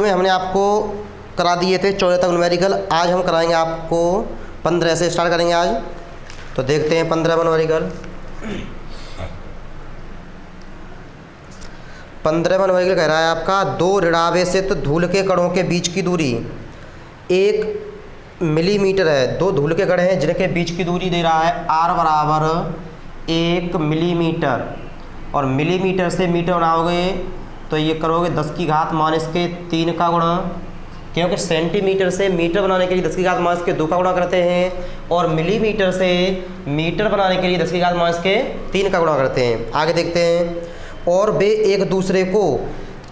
में हमने आपको करा दिए थे 14 तक न्यूमेरिकल। आज हम कराएंगे आपको 15 से स्टार्ट करेंगे आज। तो देखते हैं 15वां न्यूमेरिकल। 15वां न्यूमेरिकल कह रहा है आपका दो ऋणावेशित धूल के कणों के बीच की दूरी 1 मिलीमीटर है। दो धूल के कण हैं जिनके बीच की दूरी दे रहा है r बराबर 1 मिलीमीटर, और मिलीमीटर से मीटर बनाओगे तो ये करोगे 10⁻³ का गुणा, क्योंकि सेंटीमीटर से मीटर बनाने के लिए 10⁻² का गुणा करते हैं, और मिलीमीटर से मीटर बनाने के लिए 10⁻³ का गुणा करते हैं। आगे देखते हैं। और वे एक दूसरे को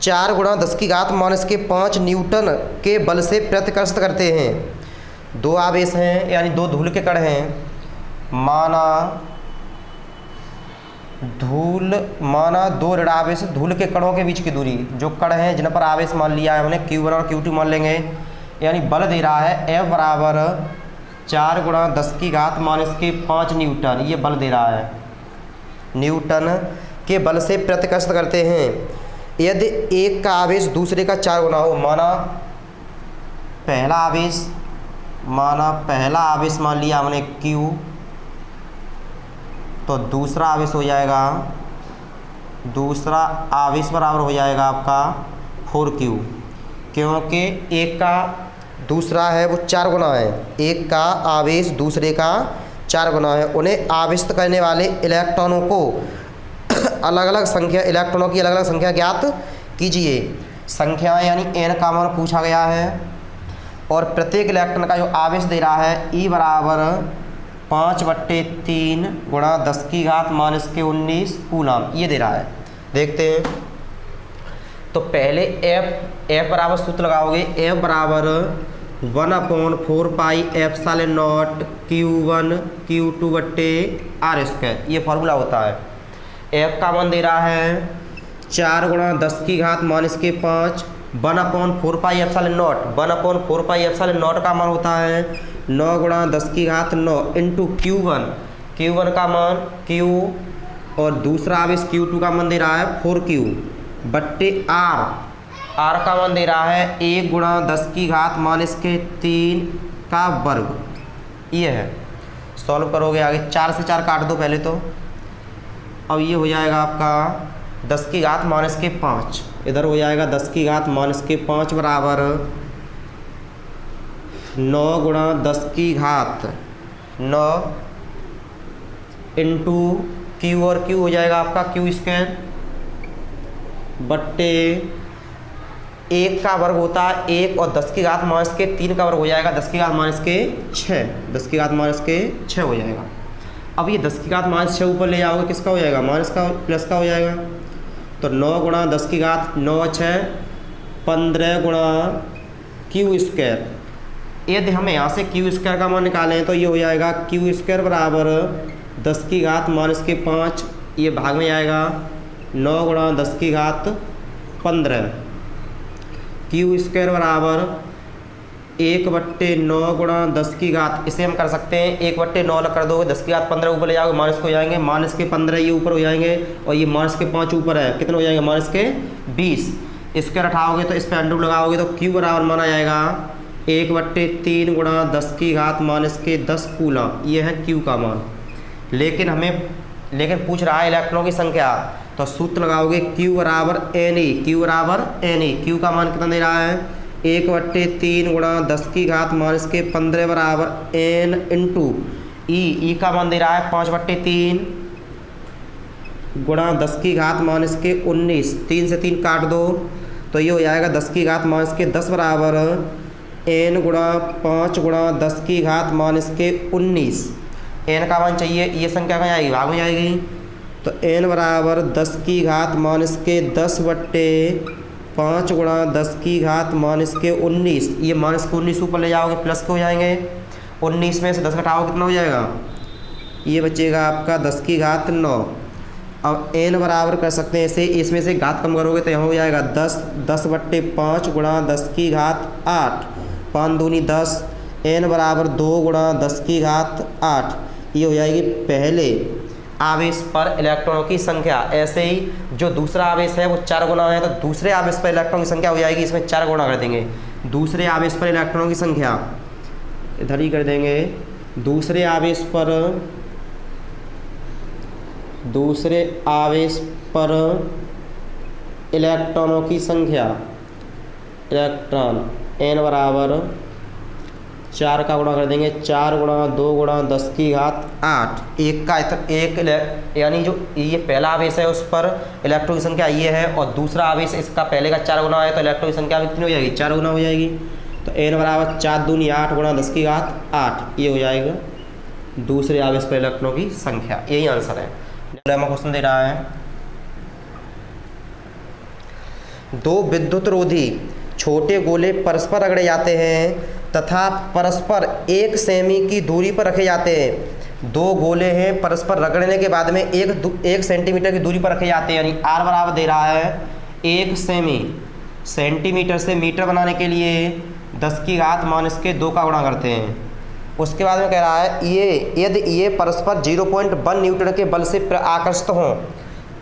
4 × 10⁻5 न्यूटन के बल से प्रतिकर्षित करते हैं। दो आवेश हैं यानी दो धूल के कण हैं, माना दो ऋणावेश धूल के कणों के बीच की दूरी, जो कण हैं जिन पर आवेश मान लिया है हमने Q1 और Q2 मान लेंगे, यानी बल दे रहा है F बराबर 4 × 10⁻5 न्यूटन। ये बल दे रहा है, न्यूटन के बल से प्रतिकर्षित करते हैं। यदि एक का आवेश दूसरे का 4 गुना हो, माना पहला आवेश मान लिया हमने Q, तो दूसरा आवेश हो जाएगा, दूसरा आवेश बराबर हो जाएगा आपका 4Q, क्योंकि एक का दूसरा है वो 4 गुना है। एक का आवेश दूसरे का 4 गुना है। उन्हें आवेशित करने वाले इलेक्ट्रॉनों को इलेक्ट्रॉनों की अलग अलग संख्या ज्ञात कीजिए। संख्या यानी n का मान पूछा गया है, और प्रत्येक इलेक्ट्रॉन का जो आवेश दे रहा है E बराबर 5/3 × 10⁻19 कूलम, ये दे रहा है। देखते हैं। तो पहले F बराबर सूत्र लगाओगे, F बराबर 1/4πε0 Q1 Q2/r², ये फार्मूला होता है। F का मान दे रहा है 4 × 10⁻5 1/4πε0। 1/4πε0 का मान होता है 9 × 10⁹ इंटू Q1 का मान Q, और दूसरा आवेश Q2 का मान दे रहा है 4Q/r। R का मान दे रहा है 1 × 10⁻³ का वर्ग। ये है। सॉल्व करोगे आगे 4 से 4 काट दो पहले तो। अब ये हो जाएगा आपका 10⁻5, इधर हो जाएगा 10⁻5 बराबर 9 × 10⁹ इंटू Q, और Q हो जाएगा आपका Q² बट्टे 1 का वर्ग होता है 1, और 10⁻³ का वर्ग हो जाएगा 10⁻6। 10⁻6 हो जाएगा। अब ये 10⁻6 ऊपर ले जाओगे, किसका हो जाएगा? माइनस का, प्लस का हो जाएगा। तो 9 × 10⁹ 15 × Q²। यदि हमें यहाँ से Q² का मान निकालें तो ये हो जाएगा Q² बराबर 10⁻5, ये भाग में आएगा 9 × 10⁻15। Q² बराबर 1/9 × 10⁻, इसे हम कर सकते हैं 1/9 अलग कर दोगे, 10⁻15 ऊपर ले जाओगे, माइनस को हो जाएंगे, -15 ये ऊपर हो जाएंगे, और ये -5 ऊपर है, कितने हो जाएंगे? -20। इसके हटाओगे तो इस पर अंडू लगाओगे तो Q बराबर माना जाएगा 1/3 × 10⁻10 कूलम। ये है Q का मान। लेकिन पूछ रहा है इलेक्ट्रॉनों की संख्या, तो सूत्र लगाओगे Q बराबर Na। Q का मान कितना दे रहा है? 1/3 × 10⁻15 बराबर n इंटू E का मान दे रहा है 5/3 × 10⁻19। 3 से 3 काट दो तो ये हो जाएगा 10⁻10 बराबर n × 5 × 10⁻19। n का मान चाहिए, ये संख्या कहाँ आएगी? भाग में जाएगी। तो n बराबर 10⁻10 बट्टे 5 × 10⁻19। ये -19 ऊपर ले जाओगे, प्लस के हो जाएंगे। 19 में से 10 घटाओ, कितना हो जाएगा? ये बचेगा आपका 10⁻9। अब n बराबर कर सकते हैं इसे, इसमें से घात कम करोगे तो यहाँ हो जाएगा 10/5 × 10⁸। 5 दूनी 10, n बराबर 2 × 10⁸। ये हो जाएगी पहले आवेश पर इलेक्ट्रॉनों की संख्या। ऐसे ही जो दूसरा आवेश है वो 4 गुना है, तो दूसरे आवेश पर इलेक्ट्रॉन की संख्या हो जाएगी, इसमें 4 गुना कर देंगे। दूसरे आवेश पर इलेक्ट्रॉनों की संख्या इधर ही कर देंगे। दूसरे आवेश पर इलेक्ट्रॉनों की संख्या, इलेक्ट्रॉन n बराबर 4 का गुणा कर देंगे। 4 गुणा 2 गुणा 10 की घात 8। यानी जो ये पहला आवेश है उस पर इलेक्ट्रॉन की संख्या ये है, और दूसरा आवेश इसका पहले का 4 गुना है, तो इलेक्ट्रॉन की संख्या कितनी हो जाएगी? 4 गुना हो जाएगी। तो n बराबर 4 दूनी 8 गुणा 10 की घात 8, ये हो जाएगा दूसरे आवेश पर इलेक्ट्रॉनों की संख्या। यही आंसर है। क्वेश्चन दे रहा है, दो विद्युत रोधी छोटे गोले परस्पर रगड़े जाते हैं तथा परस्पर 1 सेमी की दूरी पर रखे जाते हैं। दो गोले हैं, परस्पर रगड़ने के बाद में 1 सेंटीमीटर की दूरी पर रखे जाते हैं, यानी r बराबर दे रहा है 1 सेमी। सेंटीमीटर से मीटर बनाने के लिए 10 की घात -2 का गुणा करते हैं। उसके बाद में कह रहा है यदि ये परस्पर 0.1 न्यूटन के बल से आकर्षित हों,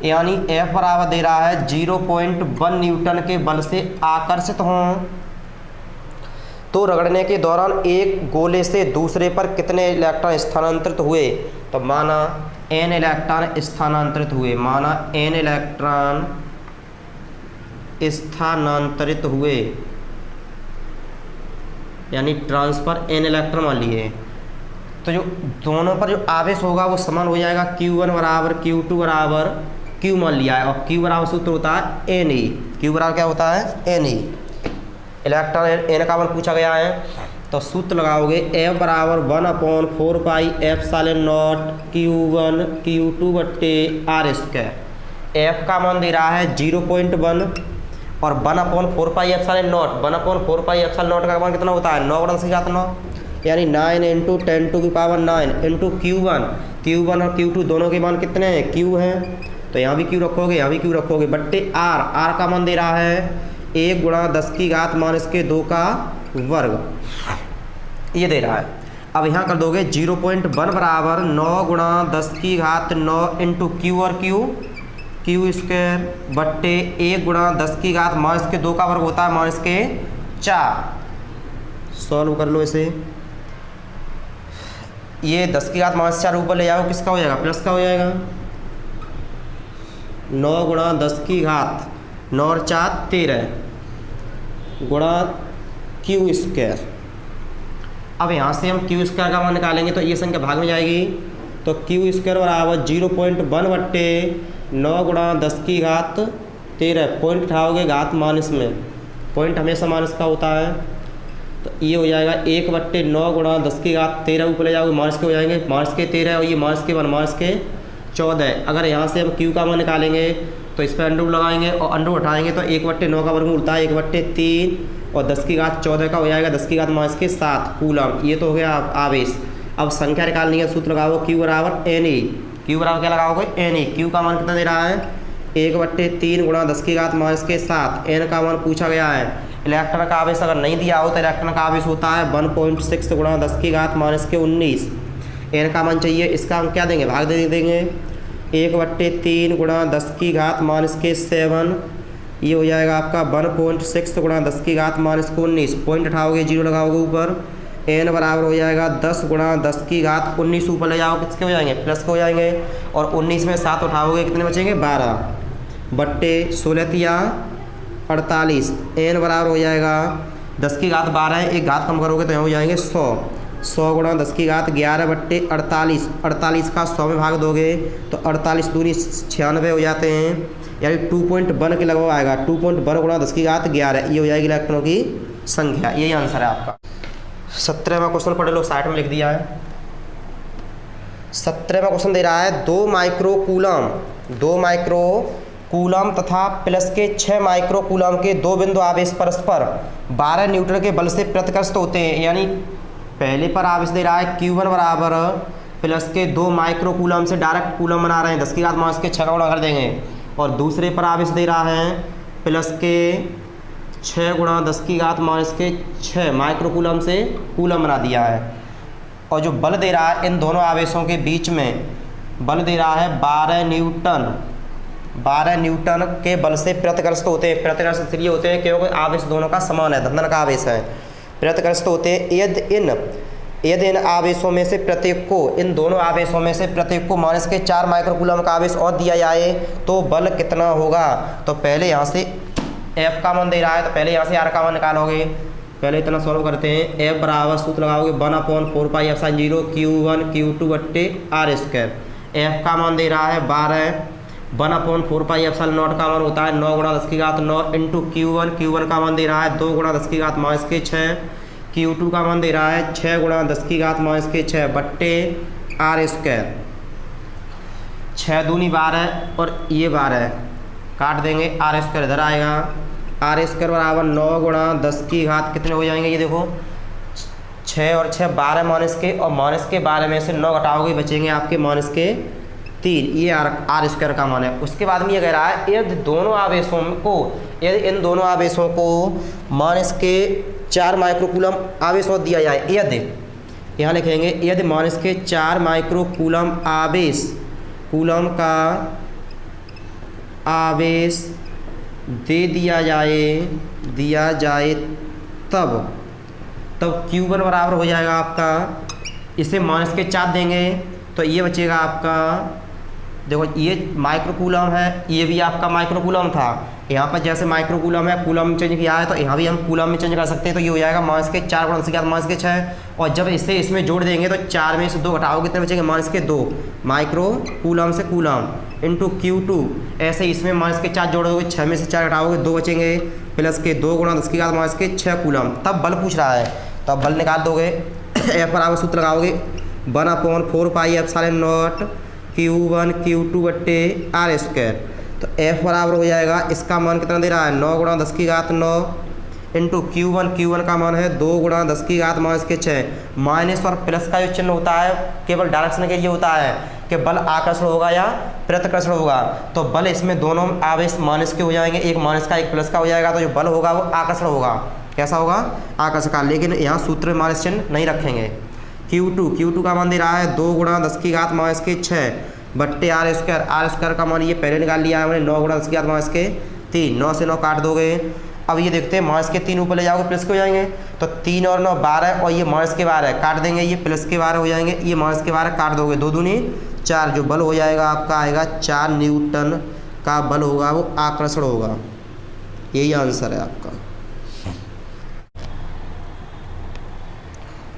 यानी F बराबर दे रहा है 0.1 न्यूटन के बल से आकर्षित हों, तो रगड़ने के दौरान एक गोले से दूसरे पर कितने इलेक्ट्रॉन स्थानांतरित हुए? तो माना n इलेक्ट्रॉन स्थानांतरित हुए, माना n इलेक्ट्रॉन स्थानांतरित हुए, यानी ट्रांसफर n इलेक्ट्रॉन मान लिए। तो जो दोनों पर जो आवेश होगा वो समान हो जाएगा। Q1 बराबर Q2 बराबर Q मान लिया है, और Q बराबर सूत्र होता है Ne। Q बराबर क्या होता है? Ne। इलेक्ट्रॉन n का मान पूछा गया है, तो सूत्र लगाओगे F बराबर 1/4 पाई एप्सिलॉन0 Q1 Q2 बट्टे r²। F का मान दे रहा है 0.1 और 1/4 पाई एप्सिलॉन0। 1/4 पाई एप्सिलॉन0 का मान कितना होता है? 9 गुणा 10 की घात 9, यानी 9 × 10⁹ इंटू Q1 और Q2 दोनों के मान कितने हैं? Q हैं, तो यहाँ भी Q रखोगे, यहाँ भी Q रखोगे, बट्टे R का मान दे रहा है 1 गुणा 10 की घात -2 का वर्ग, ये दे रहा है। अब यहाँ कर दोगे 0.1 बराबर 9 गुणा 10 की घात 9 इंटू Q और Q² बट्टे 1 गुणा 10 की घात -2 का वर्ग होता है -4। सॉल्व कर लो इसे। ये 10 की घात -4 ऊपर ले जाओ, किसका हो जाएगा? प्लस का हो जाएगा। 9 गुणा 10 की घात 9 और 4 13 गुणा Q²। अब यहाँ से हम Q² का मान निकालेंगे तो ये संख्या भाग में जाएगी, तो Q² बराबर 0.1 बट्टे 9 गुणा 10 की घात 13। पॉइंट उठाओगे घात माइनस में, पॉइंट हमेशा माइनस का होता है, तो ये हो जाएगा 1 बट्टे 9 गुणा 10 की घात 13 ऊपर ले जाओगे, माइनस के हो जाएंगे, -13 और ये -14। अगर यहाँ से हम Q का मान निकालेंगे तो इस पर अंडर लगाएंगे और अंडर उठाएंगे तो 1 बट्टे 9 का वर्गमूल होता है 1/3 और 10 की घात 14 का हो जाएगा 10 की घात -7 कूलम। ये तो हो गया आवेश। अब संख्या निकालनी है, सूत्र लगाओ Q बराबर Ne। Q बराबर क्या लगाओगे? Ne। Q का मान कितना दे रहा है? 1/3 गुणा 10 की घात -7। n का मान पूछा गया है। इलेक्ट्रॉन का आवेश अगर नहीं दिया हो तो इलेक्ट्रॉन का आवेश होता है 1.6 गुणा 10 की घात -19। n का मान चाहिए, इसका हम क्या देंगे? भाग दे देंगे। 1/3 गुणा 10 की घात -7, ये हो जाएगा आपका 1.6 गुणा 10 की घात -19। पॉइंट उठाओगे, 0 लगाओगे ऊपर, n बराबर हो जाएगा 10 गुणा 10 की घात 19 ऊपर ले जाओ, किसके हो जाएंगे? प्लस के हो जाएंगे, और 19 में 7 उठाओगे, कितने बचेंगे? 12 बट्टे 16 48। n बराबर हो जाएगा 10 की घात 12 है, एक घात कम करोगे तो यहाँ हो जाएंगे 100 गुणा 10 की घात 11 बट्टे 48। 48 का 100 में भाग दोगे तो 48 दूनी 96 हो जाते हैं, यानी 2.1 के लगभग आएगा। 2.1 गुणा 10 की घात 11, ये हो जाएगी इलेक्ट्रॉनों की संख्या। यही आंसर है आपका। 17वां क्वेश्चन पढ़ लो, साइड में लिख दिया है। 17वां क्वेश्चन दे रहा है 2 माइक्रो कूलम तथा प्लस के 6 माइक्रो कूलम के दो बिंदु आवेश परस्पर 12 न्यूटन के बल से प्रतिकर्षित होते हैं। यानी पहले पर आवेश दे रहा है Q1 बराबर प्लस के 2 माइक्रो कूलम से डायरेक्ट कूलम बना रहे हैं, 10 की घात -6 का गुणा कर देंगे, और दूसरे पर आवेश दे रहा है प्लस के 6 गुणा 10 की घात -6 माइक्रो कूलम से कूलम बना दिया है। और जो बल दे रहा है इन दोनों आवेशों के बीच में बल दे रहा है 12 न्यूटन। 12 न्यूटन के बल से प्रतिकर्षित होते हैं। प्रतिकर्षित इसलिए होते हैं क्योंकि आवेश दोनों का समान है, धन का आवेश है। प्रतिकर्षित होते हैं यदि इन आवेशों में से प्रत्येक को, इन दोनों आवेशों में से प्रत्येक को माइनस के 4 माइक्रोकूलम का आवेश और दिया जाए तो बल कितना होगा। तो पहले यहाँ से F का मान दे रहा है, तो पहले यहाँ से R का मान निकालोगे। पहले इतना सॉल्व करते हैं। F बराबर सूत्र लगाओगे 1/4πε0 Q1 Q2 बट्टे R स्क्वायर। F का मान दे रहा है 12, 1/4πε0 का मान होता है 9 × 10⁻9 इंटू Q1 का मान दे रहा है 2 × 10⁻6, Q2 का मान दे रहा है 6 × 10⁻6 बट्टे R स्क्वायर। 6 दूनी 12 और ये 12 काट देंगे, R स्क्वायर इधर आएगा। R स्क्वायर बराबर 9 × 10⁻, कितने हो जाएंगे ये देखो 6 और 6 12 माइनस के, और माइनस के 12 में से 9 घटाओगे बचेंगे आपके माइनस के 3, ये R स्क्वायर का मान है। उसके बाद में ये कह रहा है यदि इन दोनों आवेशों को माइनस के 4 माइक्रोकूलम आवेश और दिया जाए, यदि यहाँ लिखेंगे यदि माइनस के 4 माइक्रोकूलम आवेश का आवेश दे दिया जाए तब Q1 बराबर हो जाएगा आपका, इसे माइनस के 4 देंगे तो ये बचेगा आपका, देखो ये माइक्रोकूलम है, ये भी आपका माइक्रोकूलम था। यहाँ पर जैसे माइक्रोकूलम है कूलम में चेंज किया है, तो यहाँ भी हम कूलम में चेंज कर सकते हैं। तो ये हो जाएगा माइनस के 4 × 10⁻⁶ माइनस के 6, और जब इसे इसमें जोड़ देंगे तो 4 में से 2 घटाओगे कितने बचेंगे माइनस के 2, माइक्रोकूलम से कूलम इंटू Q2। ऐसे इसमें माइनस के 4 जोड़ोगे, 6 में से 4 घटाओगे 2 बचेंगे, प्लस के 2 × 10⁻6 कूलम। तब बल पूछ रहा है, तो अब बल निकाल दोगे। F बराबर सूत्र लगाओगे 1/4πε0 Q1 Q2 बट्टे R स्क्वायर। तो F बराबर हो जाएगा, इसका मान कितना दे रहा है 9 × 10⁻9 इंटू Q1 का मान है 2 × 10⁻6। माइनस और प्लस का जो चिन्ह होता है केवल डायरेक्शन के लिए होता है कि बल आकर्षण होगा या प्रतिकर्षण होगा। तो बल इसमें दोनों आवेश माइनस के हो जाएंगे, एक माइनस का एक प्लस का हो जाएगा, तो जो बल होगा वो आकर्षण होगा। कैसा होगा आकर्षण का, लेकिन यहाँ सूत्र में माइनस चिन्ह नहीं रखेंगे। Q2 का मान दे रहा है 2 × 10⁻6 बट्टे R स्क्वायर का मान ये पहले निकाल लिया है हमने 9 × 10⁻3, 9 से 9 काट दोगे। अब ये देखते हैं माइनस के 3 ऊपर ले जाओगे प्लस के हो जाएंगे, तो 3 और 9 12 और ये माइनस के 12 काट देंगे, ये प्लस के 12 हो जाएंगे, ये माइनस के 12 काट दोगे, 2 दूनी 4। जो बल हो जाएगा आपका आएगा 4 न्यूटन का बल होगा, वो आकर्षण होगा। यही आंसर है आपका।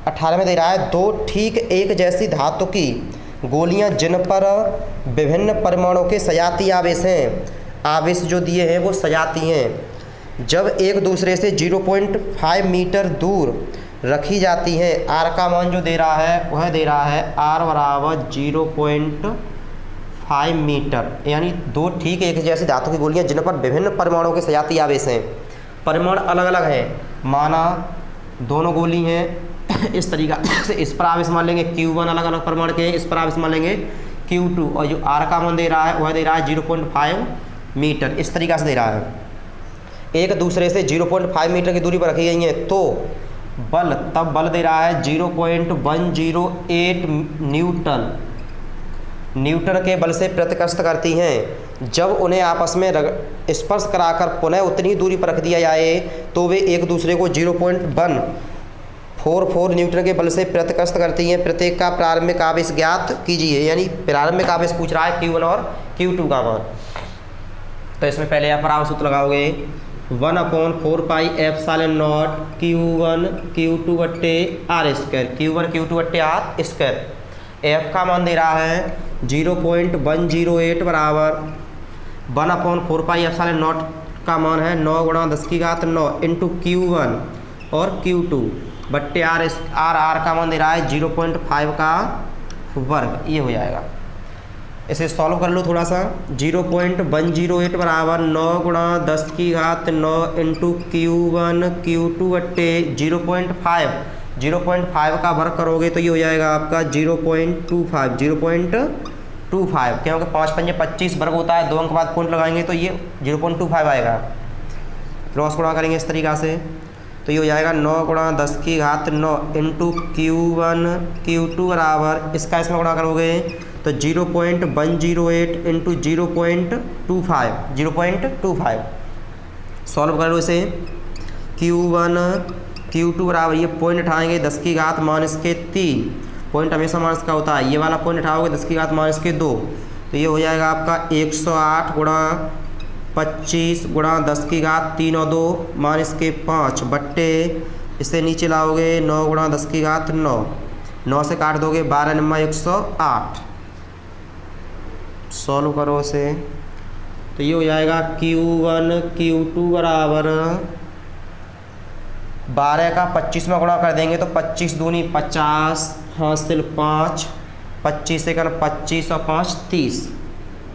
18 में दे रहा है 2 ठीक एक जैसी धातु की गोलियां जिन पर विभिन्न परमाणु के सजातीय आवेश हैं, आवेश जो दिए हैं वो सजाती हैं, जब एक दूसरे से 0.5 मीटर दूर रखी जाती हैं। R का मान जो दे रहा है वह दे रहा है R बराबर 0.5 मीटर, यानी 2 ठीक एक जैसी धातु की गोलियां जिन पर विभिन्न परमाणु के सजातीय आवेश हैं। परमाणु अलग अलग हैं, माना दोनों गोली हैं इस तरीका से, इस पर आवेश मान लेंगे Q1 अलग अलग परमाणु के, इस पर आवेश मान लेंगे Q2, और जो R का मान दे रहा है वह दे रहा है 0.5 मीटर। इस तरीका से दे रहा है, एक दूसरे से 0.5 मीटर की दूरी पर रखी गई हैं, तो बल दे रहा है 0.108 न्यूटन के बल से प्रतिकर्षित करती हैं। जब उन्हें आपस में स्पर्श कराकर पुनः उतनी दूरी पर रख दिया जाए तो वे एक दूसरे को 0.144 न्यूटन के बल से प्रतिकर्षित करती हैं। प्रत्येक का प्रारंभिक आवेश ज्ञात कीजिए, यानी प्रारंभिक आवेश पूछ रहा है Q1 और Q2 का मान। तो इसमें पहले आप बराबर सूत्र लगाओगे 1/4πε0 Q1 Q2 बट्टे R स्क्वायर, Q1 Q2 बट्टे R स्क्वायर। F का मान दे रहा है 0.108 बराबर 1/4πε0 का मान है 9 × 10⁹ इंटू Q1 और Q2 बट्टे R का मान दे रहा है 0.5 का वर्ग, ये हो जाएगा। इसे सॉल्व कर लो थोड़ा सा। 0.108 बराबर 9 × 10⁹ इंटू Q1 Q2 बट्टे 0.5 का वर्ग करोगे तो ये हो जाएगा आपका 0.25, क्योंकि 5 × 5 = 25 वर्ग होता है, 2 अंक बाद पॉइंट लगाएंगे तो ये 0.25 आएगा। क्रॉस गुणा करेंगे इस तरीक़ा से तो ये हो जाएगा 9 × 10⁹ इंटू Q1 Q2 बराबर, इसका इसमें गुणा करोगे तो 0.108 इंटू 0.25 सॉल्व कर लो इसे। Q1 Q2 बराबर, ये पॉइंट उठाएंगे 10 की घात माइनस के 3, पॉइंट हमेशा माइनस का होता है, ये वाला पॉइंट उठाओगे 10 की घात माइनस के 2, तो ये हो जाएगा आपका 108 गुणा 25 गुणा 10 की घात 3 और 2 माइनस के 5 बट्टे, इसे नीचे लाओगे 9 गुणा 10 की घात 9, 9 से काट दोगे 12 नम्मा 108। सॉल्व करो इसे, तो ये हो जाएगा Q1 Q2 बराबर 12 का 25 में गुणा कर देंगे तो 25 दूनी 50, हासिल 5, 25 से 25 और 5 30,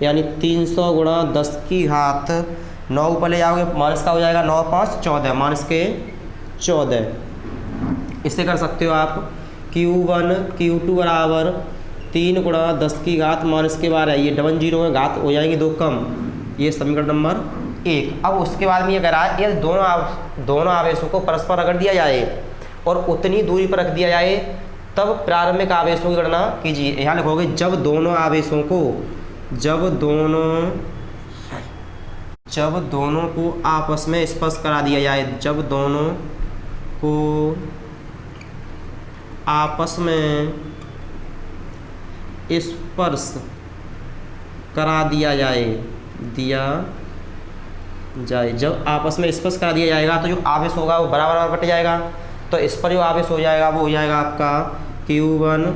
यानी 300 गुणा 10 की घात 9 ऊपर ले जाओगे माइनस का हो जाएगा 9 5 14 माइनस के 14। इससे कर सकते हो आप Q1 Q2 बराबर 3 गुणा 10 की घात माइनस के 12, ये डबल जीरो में घात हो जाएंगे 2 कम, ये समीकरण नंबर 1। अब उसके बाद में ये कह रहा है ये दोनों आवेशों को परस्पर रगड़ दिया जाए और उतनी दूरी पर रख दिया जाए, तब प्रारंभिक आवेशों की गणना कीजिए। यहाँ लिखोगे जब दोनों आवेशों को आपस में स्पर्श करा दिया जाए, जब दोनों को आपस में स्पर्श करा दिया जाए, जब आपस में स्पर्श करा दिया जाएगा तो जो आवेश होगा वो बराबर बट जाएगा, तो इस पर जो आवेश हो जाएगा वो हो जाएगा आपका Q1।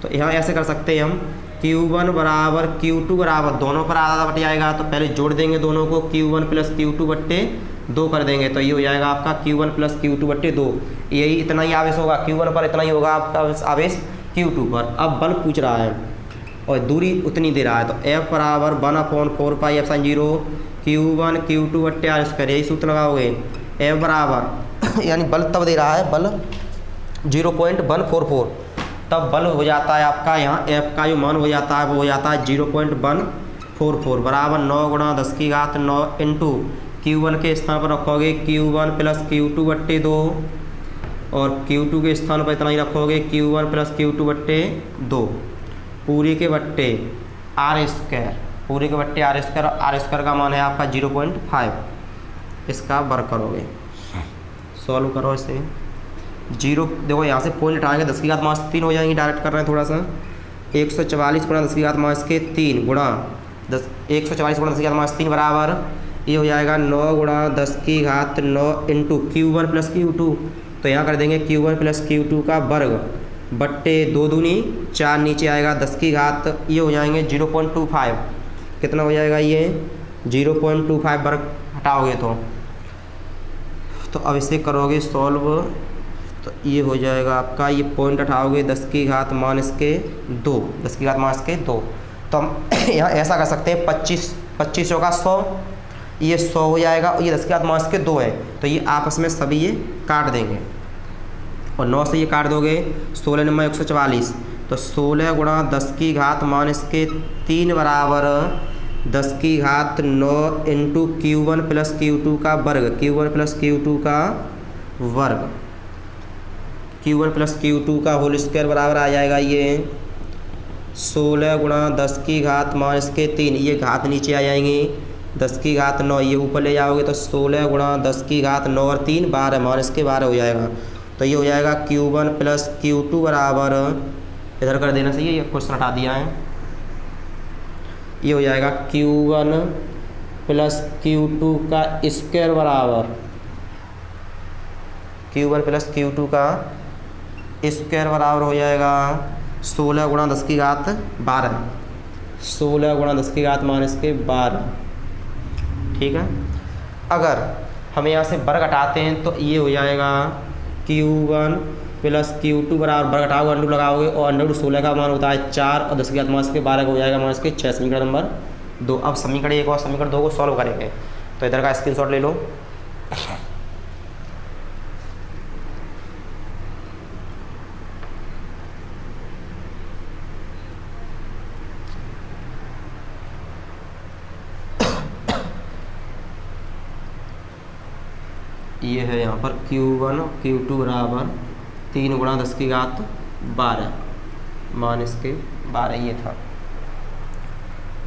तो यहाँ ऐसे कर सकते हैं हम, Q1 बराबर Q2 बराबर, दोनों पर आधा बट जाएगा तो पहले जोड़ देंगे दोनों को, Q1 प्लस Q2 बट्टे 2 कर देंगे, तो ये हो जाएगा आपका Q1 प्लस Q2 बट्टे 2, यही इतना ही आवेश होगा Q1 पर, इतना ही होगा आपका आवेश Q2 पर। अब बल पूछ रहा है और दूरी उतनी दे रहा है, तो F बराबर 1/4 पाई एप्सिलॉन 0 Q1 Q2 बट्टे R स्क्वायर, यही सूत्र लगाओगे। F बराबर यानी बल तब दे रहा है, बल 0.144, तब बल हो जाता है आपका यहाँ F का जो मान हो जाता है वो हो जाता है 0.144 बराबर 9 गुणा 10 की घात 9 इंटू Q1 के स्थान पर रखोगे Q1 प्लस Q2 बट्टे 2 और Q2 के स्थान पर इतना ही रखोगे Q1 प्लस Q2 बट्टे 2 पूरी के बट्टे R स्क्वायर, पूरी के बट्टे R स्क्वायर, R स्क्वायर का मान है आपका 0.5, इसका वर्ग करोगे। सॉल्व करो इसे, 0 देखो यहाँ से पॉइंट उठाएंगे 10 की घात माइनस 3 हो जाएंगी, डायरेक्ट कर रहे हैं थोड़ा सा, 144 गुणा 10 की घात माइनस के 3 गुणा 144 गुणा 10 की घात माइनस 3 बराबर ये हो जाएगा 9 गुणा 10 की घात 9 इंटू Q1 प्लस Q2, तो यहाँ कर देंगे Q1 प्लस Q2 का वर्ग बट्टे 2 दूनी 4 नीचे आएगा 10 की घात, ये हो जाएंगे 0.25, कितना हो जाएगा ये 0.25 वर्ग हटाओगे तो अब इसे करोगे सॉल्व, तो ये हो जाएगा आपका, ये पॉइंट हटाओगे 10 की घात माइनस के 2, 10 की घात माइनस के 2, तो हम यहाँ ऐसा कर सकते हैं 25 होगा 100, ये 100 हो जाएगा और ये 10 की घात माइनस के 2 है, तो ये आपस में सभी ये काट देंगे और 9 से ये काट दोगे 16 नंबर 144, तो 16 गुणा 10 की घात माइनस के 3 बराबर 10 की घात 9 इंटू Q1 प्लस Q2 का वर्ग, Q1 प्लस Q2 का वर्ग, Q1 प्लस Q2 का होल स्क्वायर बराबर आ जाएगा ये 16 गुणा 10 की घात माइनस के 3, ये घात नीचे आ जाएंगी 10 की घात 9, ये ऊपर ले जाओगे तो 16 गुणा 10 की घात 9 और 3 12 माइनस के 12 हो जाएगा, तो ये हो जाएगा Q1 प्लस Q2 बराबर, इधर कर देना चाहिए, ये क्वेश्चन हटा दिया है, ये हो जाएगा Q1 प्लस Q2 का स्क्वायर बराबर Q1 प्लस Q2 का स्क्वायर बराबर हो जाएगा 16 गुणा 10 की घात 12, 16 गुणा 10 की घात माइनस के 12, ठीक है। अगर हम यहाँ से वर्ग हटाते हैं तो ये हो जाएगा Q1 प्लस Q2 बराबर, वर्ग हटाओगे अंडू लगाओगे और अंडू 16 का मान होता है 4 और 10 की घात माइनस के 12 का हो जाएगा माइनस के 6, समीकरण नंबर 2। अब समीकरण 1 और समीकरण 2 को सॉल्व करेंगे, तो इधर का स्क्रीनशॉट ले लो। ये है यहाँ पर Q1 Q2 बराबर 3 गुणा 10 की घात 12, माइनस के 12 ये था।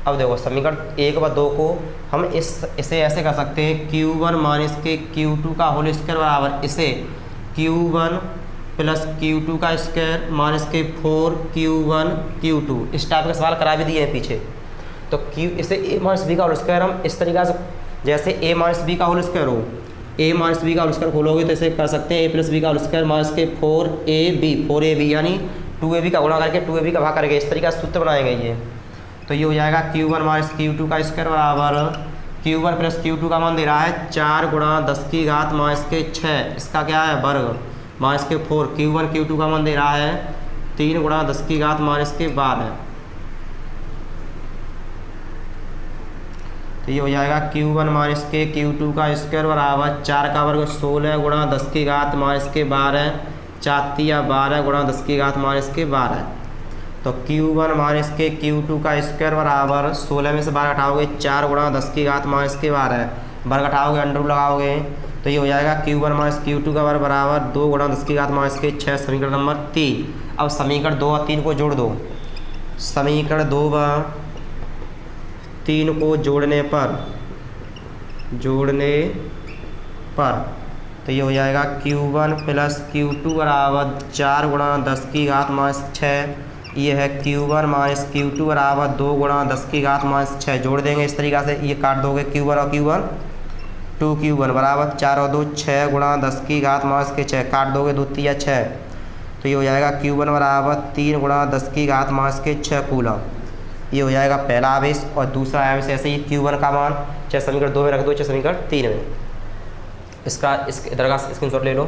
अब देखो समीकरण 1 व 2 को हम इसे ऐसे कर सकते हैं Q1 माइनस के Q2 का होल स्क्वायर बराबर इसे Q1 प्लस Q2 का स्क्वायर माइनस के 4Q1 Q2। इस टाइप के सवाल करा भी दिए हैं पीछे। तो इसे a माइनस बी का होल स्क्वायर हम इस तरीक़ा से, जैसे a माइनस बी का होल स्क्वायर हो, a माइनस बी का होल स्क्वायर खोलोगे तो इसे कर सकते हैं a प्लस बी का होल स्क्वायर माइनस के 4ab यानी 2ab का गुणा करके 2ab का भाग करके इस तरीका से सूत्र बनाएंगे ये। तो ये हो जाएगा Q1 माइनस Q2 का स्क्वायर बराबर Q1 प्लस Q2 का मान दे रहा है 4 गुणा 10 की घात माइनस के 6, इसका क्या है वर्ग माइनस के 4। Q1 Q2 का मान दे रहा है 3 गुणा 10 की घात माइनस के 12। तो ये हो जाएगा Q1 माइनस के Q2 का स्क्वायर बराबर 4 का वर्ग 16 गुणा 10 की घात माइनस के 12, 4 या 12 गुणा 10 की घात माइनस के 12। तो Q1 माइनस के Q2 का स्क्वायर बराबर 16 में से 12 हटाओगे 4 गुणा 10 की घात माइनस के 12, वर्ग हटाओगे अंडर लगाओगे तो ये हो जाएगा Q1 माइनस Q2 का वर्ग बराबर 2 गुणा 10 की घात माइनस के 6। समीकरण नंबर 3। अब समीकरण 2 और 3 को जोड़ दो। समीकरण 2 व 3 को जोड़ने पर तो ये हो जाएगा Q1 प्लस Q2 बराबर 4 गुणा 10 की घात माइनस 6। ये है Q1 माइनस Q2 बराबर 2 गुणा 10 की घात माइनस 6। जोड़ देंगे इस तरीक़ा से, ये काट दोगे Q1 और Q1, 2Q1 बराबर 4 और 2 6 गुणा 10 की घात माइनस के 6, काट दोगे 2 3 या 6। तो ये हो जाएगा Q1 बराबर 3 गुणा 10 की घात माइनस के 6 कूलम। ये हो जाएगा पहला आवेश। और दूसरा आवेश ऐसे ही Q1 का मान चाहे समीकरण 2 में रख दो चाहे समीकरण 3 में। इसका इधर का स्क्रीनशॉट ले लो।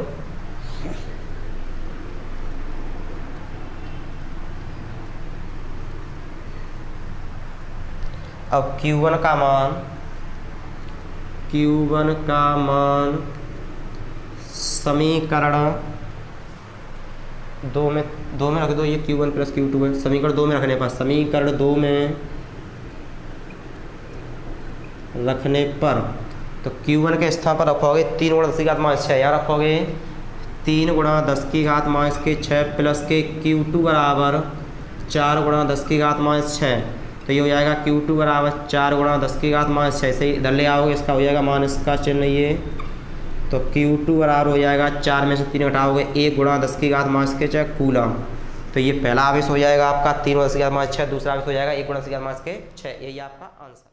अब Q1 का मान समीकरण 2 में रख दो। ये Q1 प्लस Q2 है। समीकरण 2 में रखने पर तो Q1 के स्थान पर रखोगे 3 गुणा 10 की घात माइनस 6, यहाँ रखोगे 3 गुणा 10 की घात माइनस के 6 प्लस के Q2 बराबर 4 गुणा 10 की घात माइनस 6। तो ये हो जाएगा Q2 बराबर 4 गुणा 10 की घात माइनस 6 से इधर ले आओगे, इसका हो जाएगा माइनस का चिन्ह ये। तो Q2 बराबर हो जाएगा 4 में से 3 घटाओगे 1 गुणा 10 की घात माइनस के 6 कूलम। तो ये पहला आवेश हो जाएगा आपका 3 गुणा 10 की घात माइनस 6, दूसरा आवेश हो जाएगा 1 गुणा 10 की घात माइनस के 6। यही आपका आंसर।